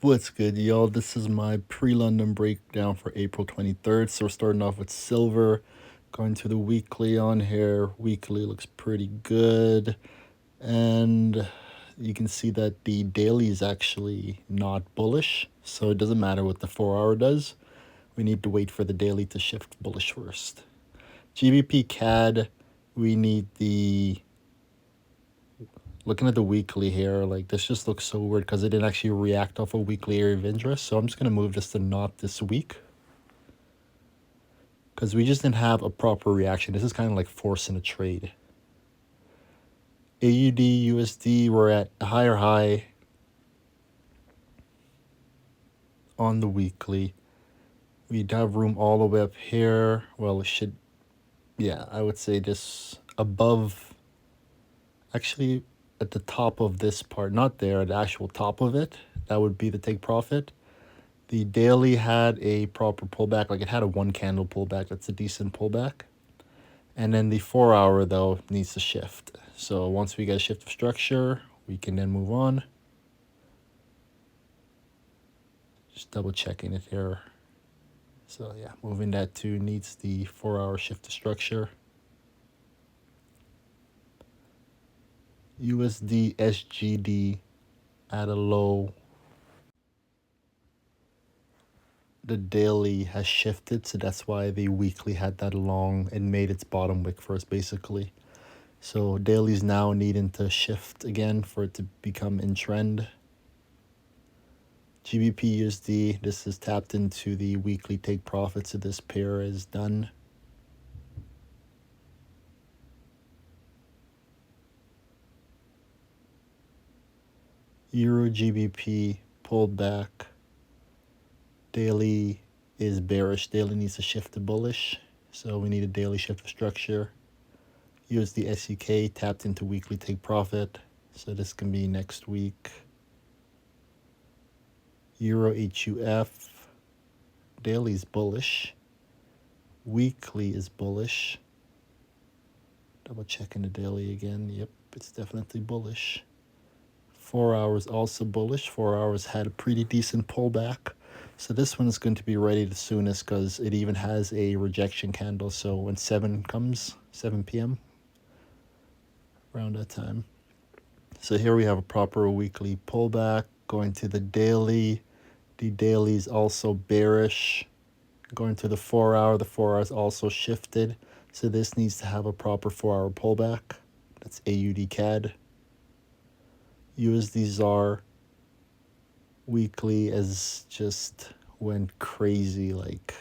What's good, y'all? This is my pre-London breakdown for April 23rd. So we're starting off with silver, going to the weekly on here. Weekly looks pretty good. And you can see that the daily is actually not bullish. So it doesn't matter what the 4-hour does. We need to wait for the daily to shift bullish first. GBP CAD, we need the... Looking at the weekly here, like this just looks so weird because it didn't actually react off a weekly area of interest. So I'm just going to move this to not this week because we just didn't have a proper reaction. This is kind of like forcing a trade. AUD, USD, we're at a higher high on the weekly. We'd have room all the way up here. Well, it should, yeah, I would say just above, actually at the top of this part, not there, at the actual top of it. That would be the take profit. The daily had a proper pullback, like it had a one candle pullback. That's a decent pullback. And then the 4-hour though needs to shift. So once we get a shift of structure, we can then move on. Just double checking it here. So yeah, moving that to needs the 4-hour shift of structure. USD SGD at a low. The daily has shifted, so that's why the weekly had that long and made its bottom wick first, basically. So daily's now needing to shift again for it to become in trend. GBP USD, this is tapped into the weekly take profit, so this pair is done. Euro GBP pulled back. Daily is bearish. Daily needs to shift to bullish, so we need a daily shift of structure. USD SEK tapped into weekly take profit, so this can be next week. Euro HUF, daily is bullish. Weekly is bullish. Double checking the daily again. Yep, it's definitely bullish. 4 hours also bullish. 4 hours had a pretty decent pullback. So this one is going to be ready the soonest because it even has a rejection candle. So when 7 comes, 7 p.m., around that time. So here we have a proper weekly pullback. Going to the daily. The daily is also bearish. Going to the 4-hour. The 4 hours also shifted. So this needs to have a proper 4-hour pullback. That's AUD CAD. USD ZAR weekly as just went crazy, like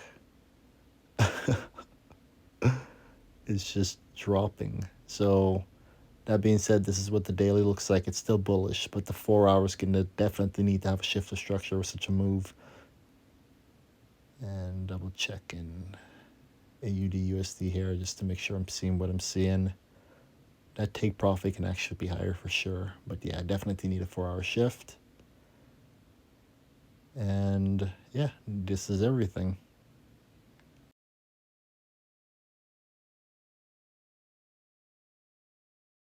it's just dropping. So that being said, this is what the daily looks like. It's still bullish, but the 4 hours gonna definitely need to have a shift of structure with such a move. And double checking AUD USD here just to make sure I'm seeing what I'm seeing. That take profit can actually be higher for sure, but yeah, I definitely need a 4-hour shift. And yeah, this is everything.